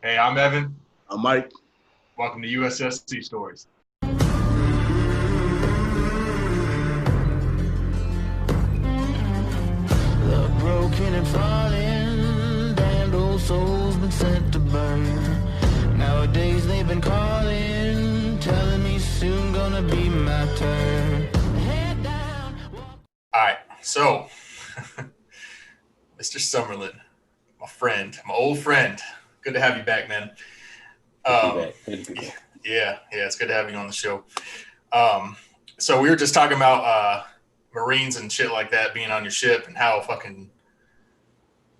Hey, I'm Evan. I'm Mike. Welcome to USSC Stories. The broken and falling, damned old souls been sent to burn. Nowadays they've been calling, telling me soon gonna be my turn. Head down. All right, so Mr. Sumerlin, my friend, my old friend. Good to have you back, man. Good to be back. Good to be back. Yeah, it's good to have you on the show. So we were just talking about Marines and shit like that being on your ship and how fucking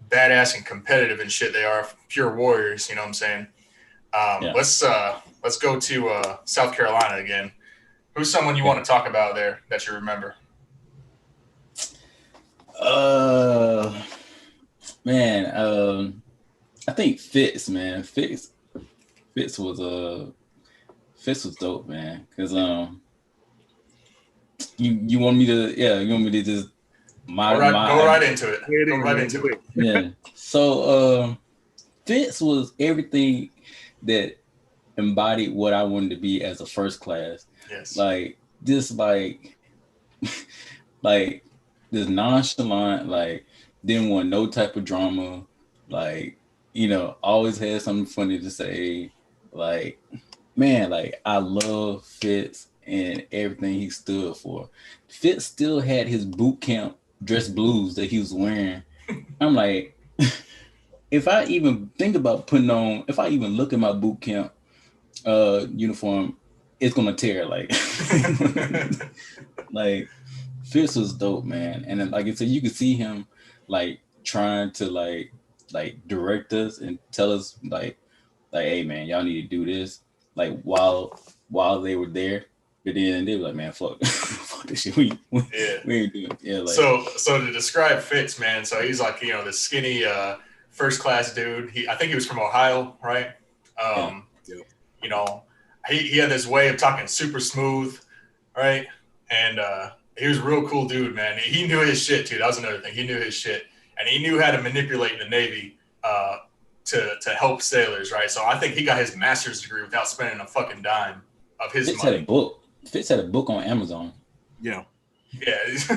badass and competitive and shit they are, pure warriors. You know what I'm saying? Yeah. Let's go to South Carolina again. Who's someone you want to talk about there that you remember? Man, I think Fitz, man. Fitz was dope, man. Cause you want me to just Go right into it. Go right into it. Yeah. So Fitz was everything that embodied what I wanted to be as a first class. Yes. Like this this nonchalant, like didn't want no type of drama, like, always had something funny to say. Like, man, like I love Fitz and everything he stood for. Fitz still had his boot camp dress blues that he was wearing. I'm like, if I even think about if I even look at my boot camp uniform, it's gonna tear. Like, like Fitz was dope, man. And then, like I said, you could see him like trying to like direct us and tell us like, hey man, y'all need to do this. Like while they were there, but then they were like, man, fuck this shit. We ain't doing it. Yeah. Like, so to describe Fitz, man, so he's like, this skinny first class dude. I think he was from Ohio, right? Yeah. He had this way of talking super smooth, right? And he was a real cool dude, man. He knew his shit too. That was another thing. He knew his shit, and he knew how to manipulate the Navy to help sailors, right? So I think he got his master's degree without spending a fucking dime of his Fitz money. had a book. Fitz had a book on Amazon. Yeah. Yeah. So,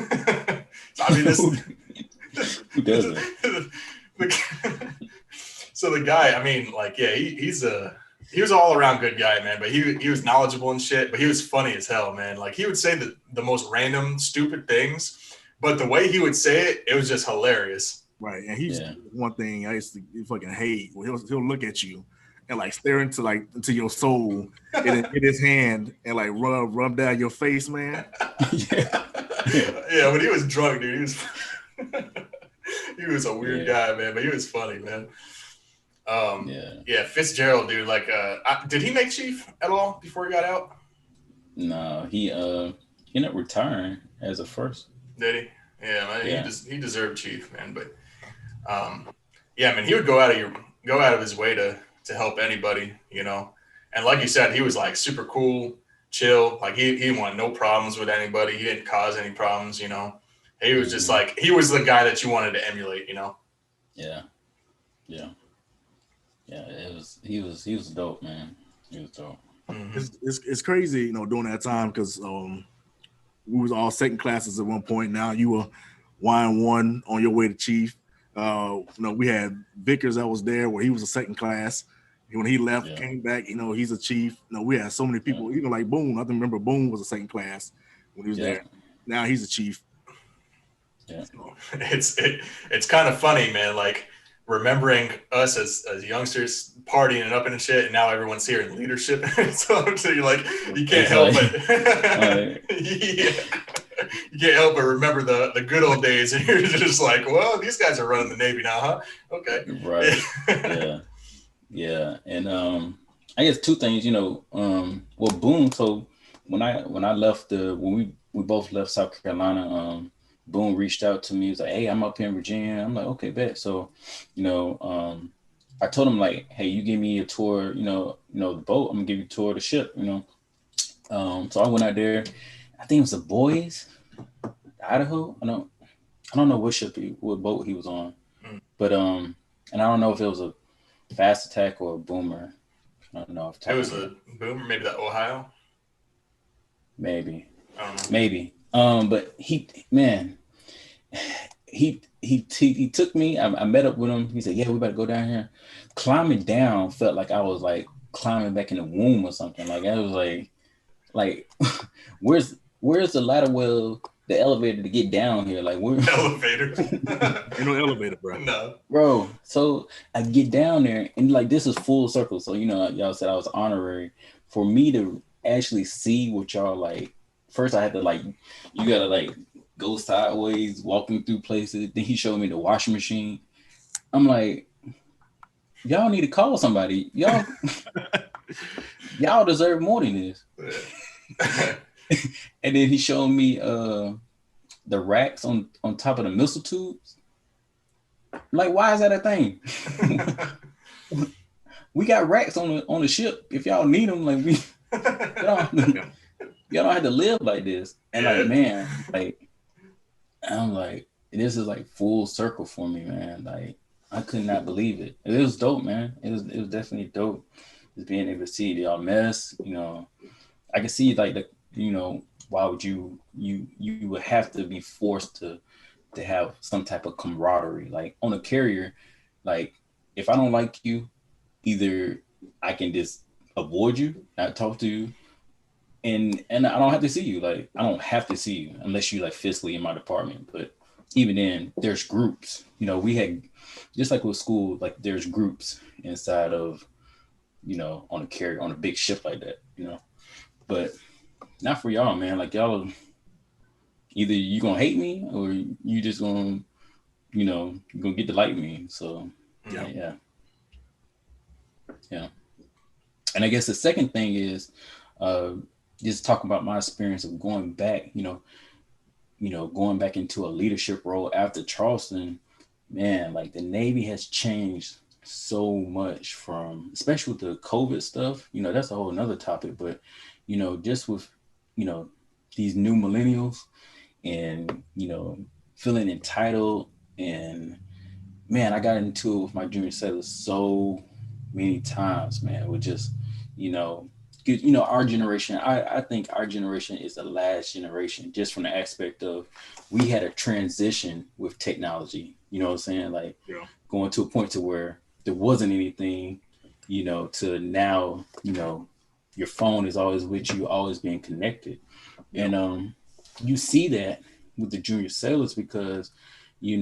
I mean, Who doesn't? So the guy, I mean, like, yeah, he was an all around good guy, man. But he was knowledgeable and shit. But he was funny as hell, man. Like he would say the most random, stupid things, but the way he would say it was just hilarious. Right. And he's one thing I used to fucking hate. He'll look at you and like stare into your soul in his hand and like rub down your face, man. Yeah, when he was drunk, dude, he was a weird guy, man, but he was funny, man. Fitzgerald, dude, like did he make chief at all before he got out? No, he ended up retiring as a first. Did he? Yeah, man, he deserved chief, man. But man, he would go out of his way to help anybody, And like you said, he was like super cool, chill. Like he didn't want no problems with anybody. He didn't cause any problems, He was just like, he was the guy that you wanted to emulate, Yeah. He was dope, man. He was dope. Mm-hmm. It's crazy, during that time because we was all second classes at one point. Now you were Y1 on your way to chief. We had Vickers that was there where he was a second class. When he left, came back, he's a chief. We had so many people, even like Boone. I remember Boone was a second class when he was there. Now he's a chief. Yeah. So. It's kind of funny, man. Like remembering us as youngsters partying and up and shit, and now everyone's here in leadership. so you're like, you can't help it. You can't help but remember the good old days, and you're just like, well, these guys are running the Navy now, huh? Okay. Right. Yeah. And I guess two things, Boone. So when I left when we both left South Carolina, Boone reached out to me. He was like, hey, I'm up here in Virginia. I'm like, okay, bet. So, I told him like, hey, you give me a tour, the boat. I'm gonna give you a tour of the ship, So I went out there. I think it was the Boys, Idaho. I don't know what boat he was on, but and I don't know if it was Fast Attack or Boomer. I don't know. It was a Boomer, maybe that Ohio. Maybe. I don't know. Maybe. But he took me. I met up with him. He said, "Yeah, we better go down here." Climbing down felt like I was like climbing back in the womb or something. Like I was like, where's the ladder? Well, the elevator to get down here. Like where? Elevator. Ain't no elevator, bro. No. Bro, so I get down there and like this is full circle. So y'all said I was honorary. For me to actually see what y'all like, first I had to like, you gotta like go sideways, walking through places. Then he showed me the washing machine. I'm like, y'all need to call somebody. Y'all deserve more than this. And then he showed me the racks on top of the missile tubes. Like, why is that a thing? We got racks on the ship. If y'all need them, like y'all don't have to live like this. And like, man, like I'm like, this is like full circle for me, man. Like I could not believe it. It was dope, man. It was definitely dope. Just being able to see y'all mess. I can see like why would you would have to be forced to have some type of camaraderie. Like on a carrier, like if I don't like you, either I can just avoid you, not talk to you, and I don't have to see you. Like I don't have to see you unless you like physically in my department. But even then, there's groups. We had just like with school, like there's groups inside of on a carrier on a big ship like that. But not for y'all, man. Like y'all, either you gonna hate me or you just gonna, you're gonna get to like me. So yeah. And I guess the second thing is just talking about my experience of going back, going back into a leadership role after Charleston. Man, like the Navy has changed so much from, especially with the COVID stuff. That's a whole nother topic. But just with these new millennials and feeling entitled, and man, I got into it with my junior sailors so many times, man. With just our generation, I think our generation is the last generation, just from the aspect of we had a transition with technology. You know what I'm saying? Like going to a point to where there wasn't anything, to now, your phone is always with you, always being connected. And you see that with the junior sailors because, a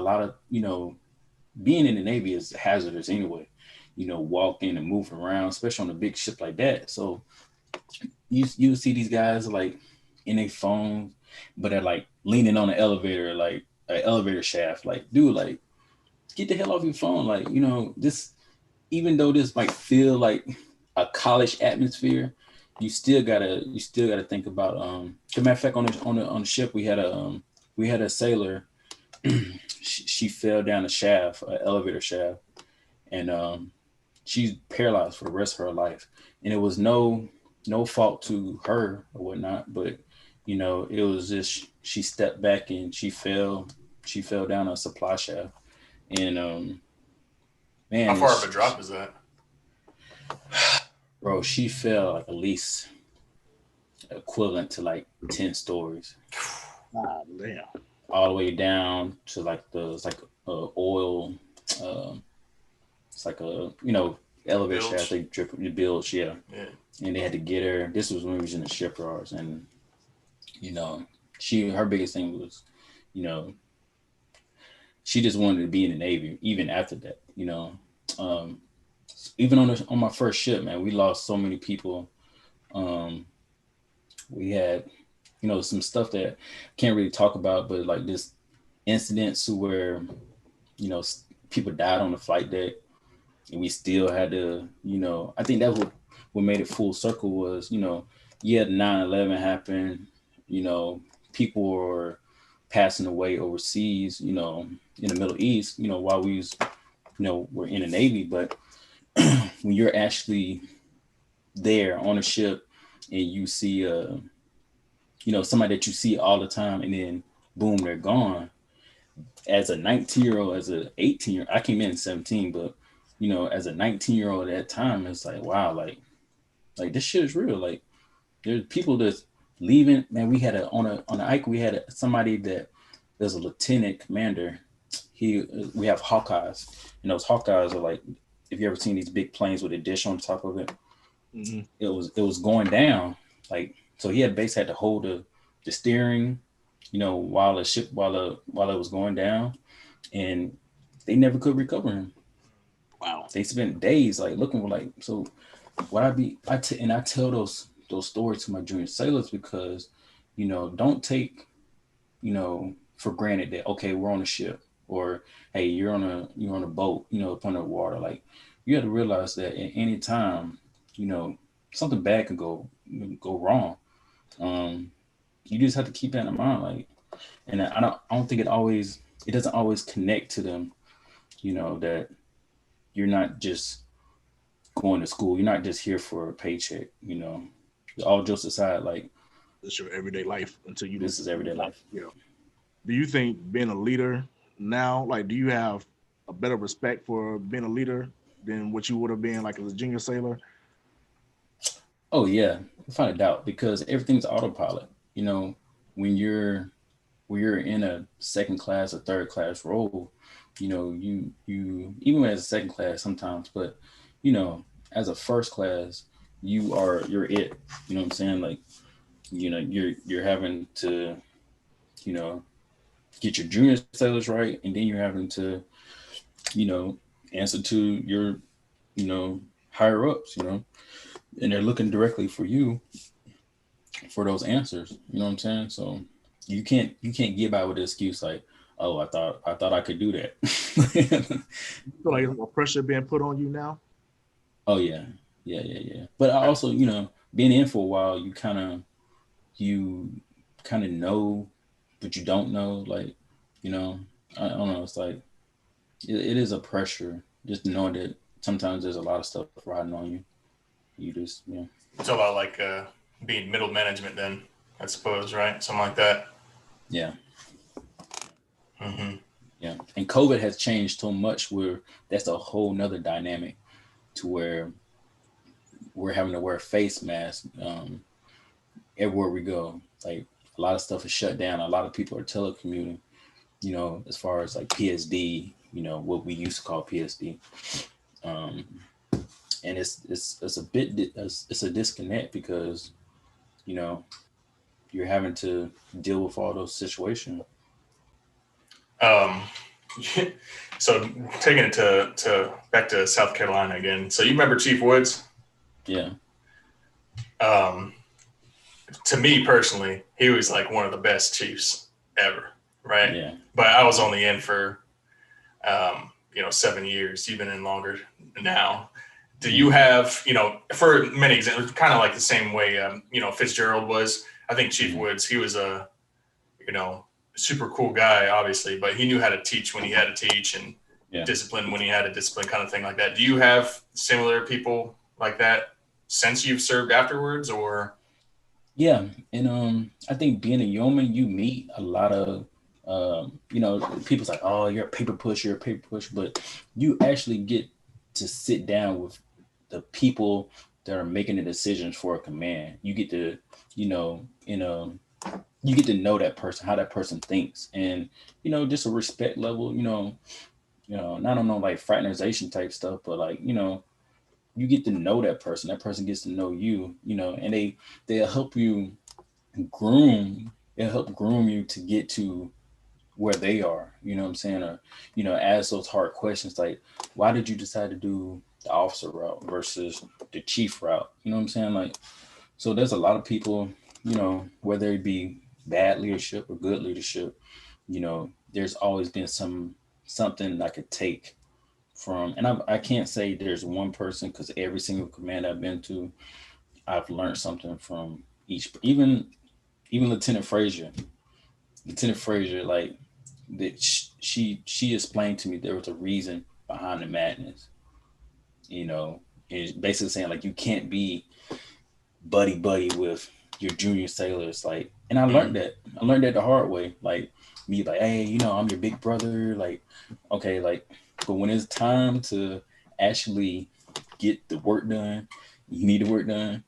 lot of, being in the Navy is hazardous anyway, walking and moving around, especially on a big ship like that. So you see these guys like in their phones, but they're like leaning on an elevator, like an elevator shaft. Like, dude, like get the hell off your phone. Like, this, even though this might feel like a college atmosphere, you still gotta think about as a matter of fact, on the ship we had a sailor. she fell down a shaft, an elevator shaft, and she's paralyzed for the rest of her life. And it was no fault to her or whatnot, but it was just she stepped back and she fell down a supply shaft. And man, how far of a drop is that? Bro, she fell like at least equivalent to like 10 stories. Ah, damn. All the way down to like it's like oil. It's like a elevator shaft. They drip the bilge, yeah. And they had to get her. This was when we was in the shipyards, and her biggest thing was, she just wanted to be in the Navy. Even after that, even on my first ship, man, we lost so many people. We had, some stuff that I can't really talk about, but like this incidents where, people died on the flight deck, and we still had to, I think that's what made it full circle was, 9/11 happened, people were passing away overseas, in the Middle East, while we was, we're in the Navy, but when you're actually there on a ship and you see somebody that you see all the time, and then boom, they're gone. As a 19-year-old, as a 18-year-old, I came in 17, but as a 19-year-old at that time, it's like, wow, like this shit is real. Like there's people that's leaving. Man, we had on the Ike, we had somebody that there's a lieutenant commander. We have Hawkeyes, and those Hawkeyes are like, if you ever seen these big planes with a dish on top of it, it was going down. Like, so he basically had to hold the steering, while it was going down, and they never could recover him. Wow. They spent days like looking for so what I tell those stories to my junior sailors because, don't take, for granted that, okay, we're on a ship, or hey, you're on a boat, up under water. Like, you have to realize that at any time, something bad could go wrong. You just have to keep that in mind. Like, and I don't think it doesn't always connect to them, that you're not just going to school. You're not just here for a paycheck, all jokes aside, like, this is your everyday life this is everyday life. Yeah. Do you think being a leader now, like, do you have a better respect for being a leader than what you would have been like as a junior sailor? Oh yeah, without a doubt, because everything's autopilot. When you're in a second class or third class role, you even as a second class sometimes, but as a first class, you're it. You know what I'm saying? Like, you're having to, get your junior sailors right, and then you're having to, answer to your, higher ups, and they're looking directly for you for those answers. You know what I'm saying? So you can't get by with the excuse like, oh, I thought I could do that. You feel like more pressure being put on you now? Oh yeah. But I also, being in for a while, you kind of know, but you don't know. Like, I don't know. It's like it is a pressure just knowing that sometimes there's a lot of stuff riding on you. You just, It's all about like being middle management, then, I suppose, right? Something like that. Yeah. Mm-hmm. Yeah. And COVID has changed so much where that's a whole nother dynamic to where we're having to wear face masks everywhere we go. Like, a lot of stuff is shut down. A lot of people are telecommuting, as far as like PSD, what we used to call PSD. And it's a bit, it's a disconnect because, you're having to deal with all those situations. So taking it to back to South Carolina again. So you remember Chief Woods? Yeah. To me personally, he was like one of the best chiefs ever, right? Yeah. But I was only in for 7 years. You've been in longer now. Do you have, for many examples, kind of like the same way, Fitzgerald was. I think Chief Woods, he was a, super cool guy, obviously, but he knew how to teach when he had to teach and discipline when he had to discipline, kind of thing like that. Do you have similar people like that since you've served afterwards, or? Yeah, and I think being a yeoman, you meet a lot of, people's like, oh, you're a paper push, but you actually get to sit down with the people that are making the decisions for a command. You get to, you get to know that person, how that person thinks, and just a respect level. Not on no like fraternization type stuff, but like you get to know that person. That person gets to know you. And they'll help you groom. They'll help groom you to get to where they are. You know what I'm saying? Or ask those hard questions like, why did you decide to do the officer route versus the chief route? You know what I'm saying? Like, so there's a lot of people. Whether it be bad leadership or good leadership, there's always been something I could take from, and I can't say there's one person because every single command I've been to, I've learned something from each. Even Lieutenant Frazier, like that she explained to me there was a reason behind the madness. It's basically saying like you can't be buddy with your junior sailors, like, and I learned that the hard way. Like, me, like, hey, I'm your big brother, like, okay, like, but when it's time to actually get the work done, you need the work done.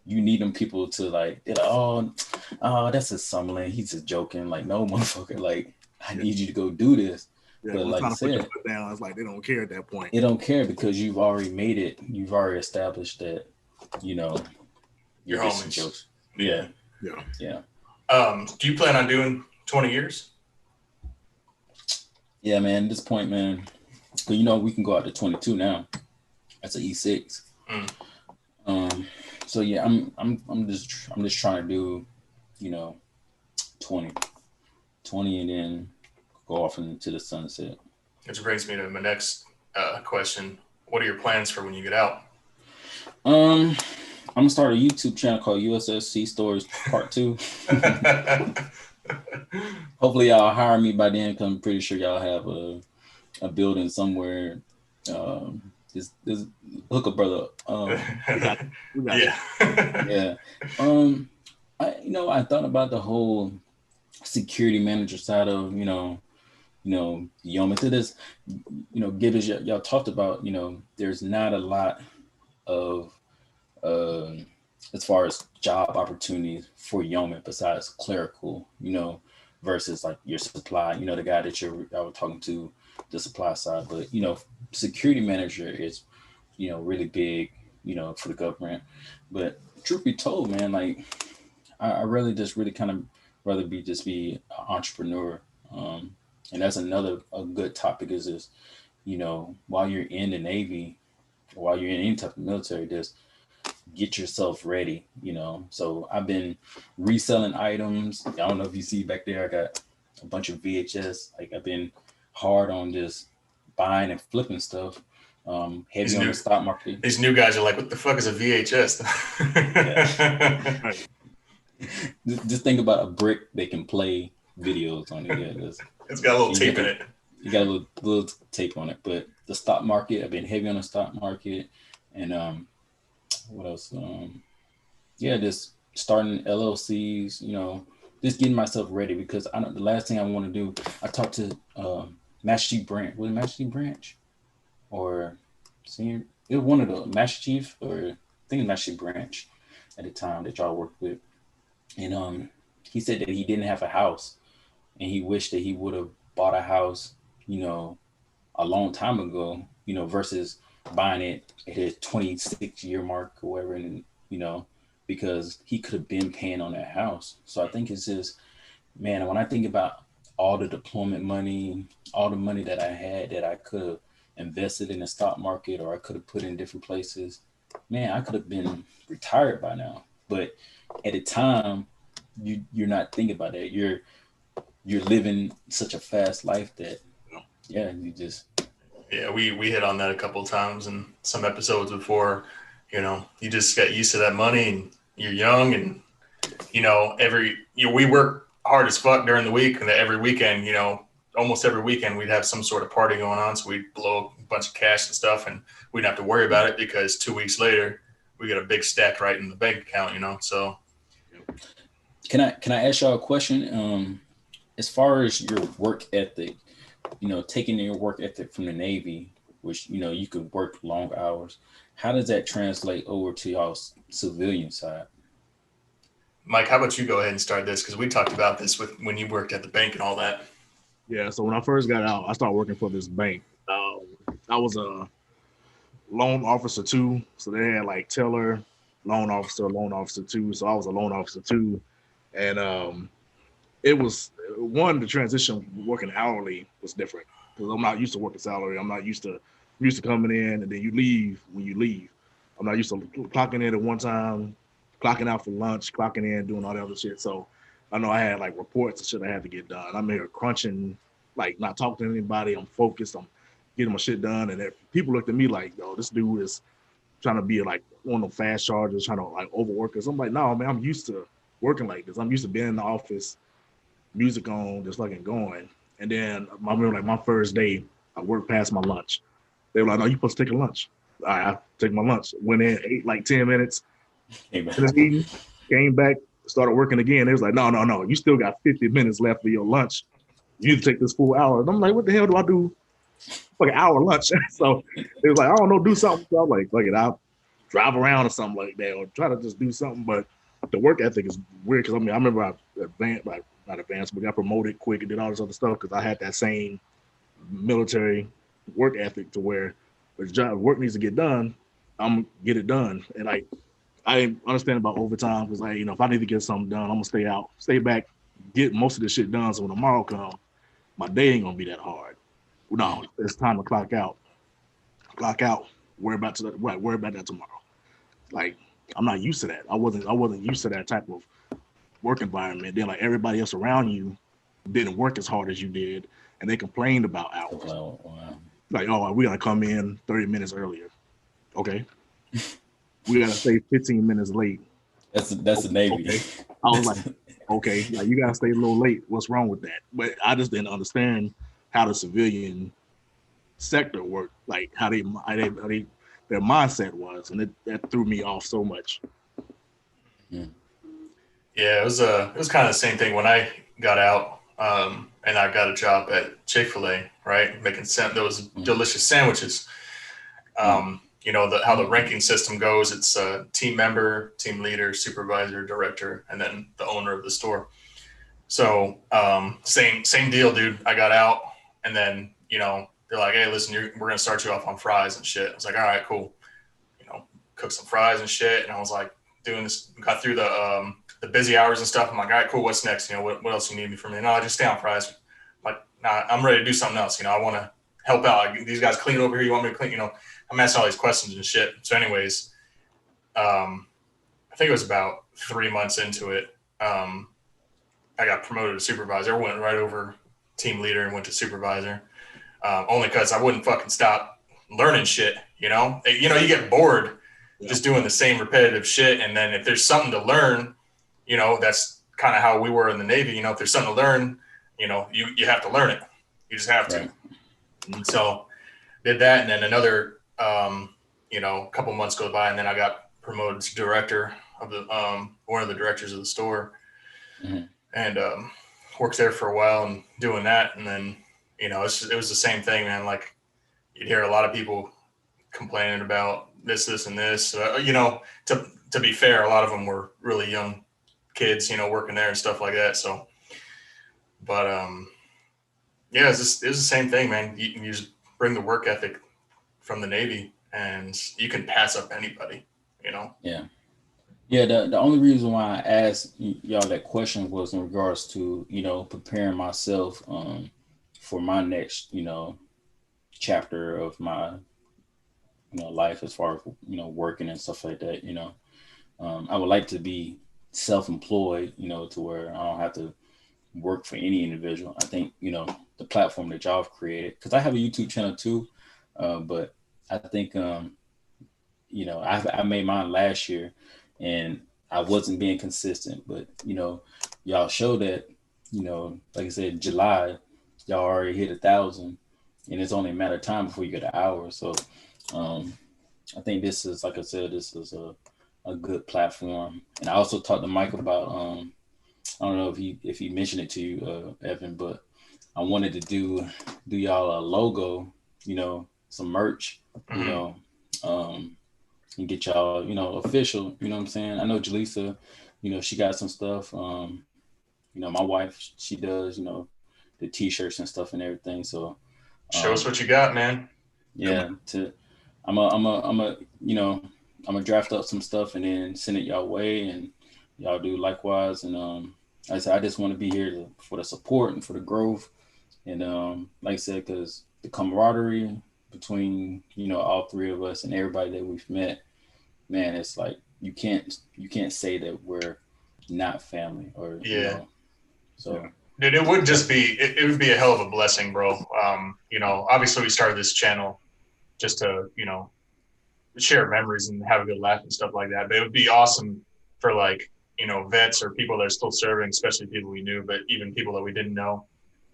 You need them people to like, they're like, oh, that's a Sumerlin. He's just joking. Like, no, motherfucker. Like, I need you to go do this. Yeah, but like you said, put your foot down, it's like they don't care at that point. They don't care because you've already made it. You've already established that, you know, your homies. Jokes. Yeah. Do you plan on doing 20 years? Yeah, man. At this point, man, because you know we can go out to 22 now. That's an E6. So yeah, I'm just trying to do, you know, 20 and then go off into the sunset. Which brings me to my next question. What are your plans for when you get out? I'm gonna start a YouTube channel called USSC Stories Part 2. Hopefully y'all hire me by then, because I'm pretty sure y'all have a building somewhere. This hookup brother. Yeah. Yeah. I thought about the whole security manager side of, Yeomans. To this, Gibbons, y'all talked about, there's not a lot of as far as job opportunities for Yeoman besides clerical, versus like your supply, the guy that I was talking to, the supply side. But security manager is really big, for the government. But truth be told, man, like I really just really kind of rather be an entrepreneur. And that's a good topic is this, while you're in the Navy, while you're in any type of military, just get yourself ready, So I've been reselling items. I don't know if you see back there, I got a bunch of VHS. Like I've been hard on just buying and flipping stuff. Heavy on the stock market. These new guys are like, what the fuck is a VHS? Just think about a brick they can play videos on it. Yeah, it's got a little tape in it. You got a little tape on it. But the stock market, I've been heavy on the stock market. And what else? Just starting LLCs, just getting myself ready, because the last thing I want to do, I talked to Master Chief Branch. Was it Master Chief Branch? Or senior? It was one of the Master Chief, or I think it was Master Chief Branch at the time that y'all worked with. And he said that he didn't have a house, and he wished that he would have bought a house, a long time ago, versus buying it at his 26-year mark or whatever, and because he could have been paying on that house. So I think it's just, man, when I think about all the deployment money, all the money that I had that I could have invested in the stock market, or I could have put in different places, man, I could have been retired by now. But at the time, you're not thinking about that. You're living such a fast life that, you just. Yeah, we hit on that a couple of times in some episodes before. You just get used to that money, and you're young, and we work hard as fuck during the week, and every weekend, almost every weekend we'd have some sort of party going on, so we'd blow a bunch of cash and stuff, and we didn't have to worry about it because 2 weeks later we get a big stack right in the bank account. So can I ask y'all a question? As far as your work ethic, taking your work ethic from the Navy, which you could work long hours, how does that translate over to y'all's civilian side? Mike, how about you go ahead and start this, because we talked about this when you worked at the bank and all that. Yeah, so when I first got out, I started working for this bank. I was a loan officer 2, so they had like teller, loan officer 2. So I was a loan officer 2, and it was the transition working hourly was different, because I'm not used to working salary. I'm not used to coming in and then you leave when you leave. I'm not used to clocking in at one time, clocking out for lunch, clocking in, doing all that other shit. So I know I had like reports and shit I had to get done. I'm here crunching, like not talking to anybody. I'm focused. I'm getting my shit done. And people looked at me like, yo, this dude is trying to be like one of them fast chargers, trying to like overwork us. I'm like, no, man, I'm used to working like this. I'm used to being in the office, music on, just fucking going. And then I remember like my first day, I worked past my lunch. They were like, no, you're supposed to take a lunch. All right, I take my lunch. Went in, ate like 10 minutes. Meeting, came back, started working again. They was like, no, you still got 50 minutes left of your lunch. You need to take this full hour. And I'm like, what the hell do I do fucking hour lunch. So it was like, I don't know, do something. So I'm like, fuck it, I'll drive around or something like that, or try to just do something. But the work ethic is weird because I mean, I remember I not advanced, but got promoted quick and did all this other stuff because I had that same military work ethic to where if the job work needs to get done, I'm gonna get it done. And like I didn't understand about overtime because like, you know, if I need to get something done, I'm gonna stay out, stay back, get most of this shit done. So when tomorrow comes, my day ain't gonna be that hard. No, it's time to clock out. Clock out. Worry about that tomorrow. Like I'm not used to that. I wasn't used to that type of work environment. Then like everybody else around you didn't work as hard as you did, and they complained about hours. Oh, wow. Like, oh, we gotta come in 30 minutes earlier. Okay. We gotta stay 15 minutes late. That's the Navy. Okay. I was like, okay, like you gotta stay a little late. What's wrong with that? But I just didn't understand how the civilian sector worked, like how their mindset was, and that threw me off so much. Yeah, it was kind of the same thing when I got out, and I got a job at Chick-fil-A, right, making those delicious sandwiches. You know how the ranking system goes. It's team member, team leader, supervisor, director, and then the owner of the store. So same deal, dude. I got out, and then you know they're like, hey, listen, we're gonna start you off on fries and shit. I was like, all right, cool. You know, cook some fries and shit, and I was like doing this. Got through the busy hours and stuff. I'm like, all right, cool. What's next? You know, what else you need me from me? No, I just stay on fries. I'm like, nah, I'm ready to do something else. You know, I want to help out. Like, these guys clean over here. You want me to clean? You know, I'm asking all these questions and shit. So, anyways, I think it was about 3 months into it. I got promoted to supervisor. Went right over team leader and went to supervisor. Only because I wouldn't fucking stop learning shit. You know, you get bored just doing the same repetitive shit, and then if there's something to learn, you know, that's kind of how we were in the Navy. You know, if there's something to learn, you know, you have to learn it. You just have to. Right. And so did that, and then another, you know, couple months goes by, and then I got promoted to director of the one of the directors of the store, and worked there for a while and doing that, and then you know it was the same thing, man. Like you'd hear a lot of people complaining about this, and this. You know, to be fair, a lot of them were really young kids, you know, working there and stuff like that. So, but yeah, it's the same thing, man. You just bring the work ethic from the Navy, and you can pass up anybody, you know. Yeah. The only reason why I asked y'all that question was in regards to, you know, preparing myself for my next, you know, chapter of my, you know, life as far as, you know, working and stuff like that. You know, I would like to be self-employed, you know, to where I don't have to work for any individual. I think, you know, the platform that y'all have created, because I have a YouTube channel too, but I think, you know, I made mine last year and I wasn't being consistent, but, you know, y'all show that, you know, like I said, July, y'all already hit 1,000 and it's only a matter of time before you get an hour. So I think this is, like I said, this is a good platform. And I also talked to Mike about, I don't know if he mentioned it to you, Evan, but I wanted to do y'all a logo, you know, some merch, you know, and get y'all, you know, official, you know what I'm saying? I know Jaleesa, you know, she got some stuff. You know, my wife, she does, you know, the t-shirts and stuff and everything. So show us what you got, man. Yeah, I'm a you know, I'm gonna draft up some stuff and then send it y'all way, and y'all do likewise. And like I said, I just want to be here for the support and for the growth, and like I said, because the camaraderie between, you know, all three of us and everybody that we've met, man, it's like you can't say that we're not family, or you know, so. Dude, it would just be it would be a hell of a blessing, bro. You know, obviously we started this channel just to, you know, share memories and have a good laugh and stuff like that. But it would be awesome for, like, you know, vets or people that are still serving, especially people we knew, but even people that we didn't know,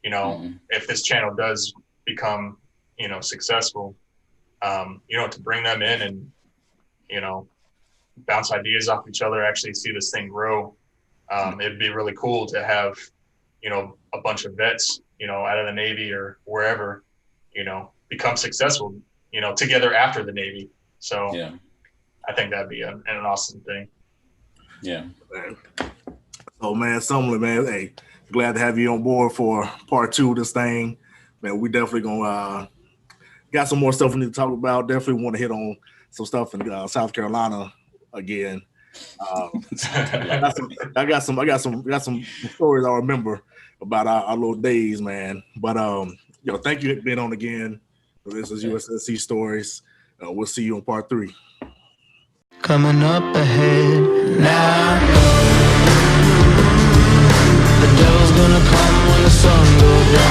you know, if this channel does become, you know, successful, you know, to bring them in and, you know, bounce ideas off each other, actually see this thing grow. It'd be really cool to have, you know, a bunch of vets, you know, out of the Navy or wherever, you know, become successful, you know, together after the Navy. So Yeah. I think that'd be an awesome thing. Yeah. So man, Sumerlin, man, hey, glad to have you on board for part 2 of this thing. Man, we definitely gonna got some more stuff we need to talk about. Definitely want to hit on some stuff in South Carolina again. I got some stories I remember about our little days, man. But thank you for being on again. This is USSC Stories. We'll see you on part 3. Coming up ahead now. The devil's gonna come when the sun goes down.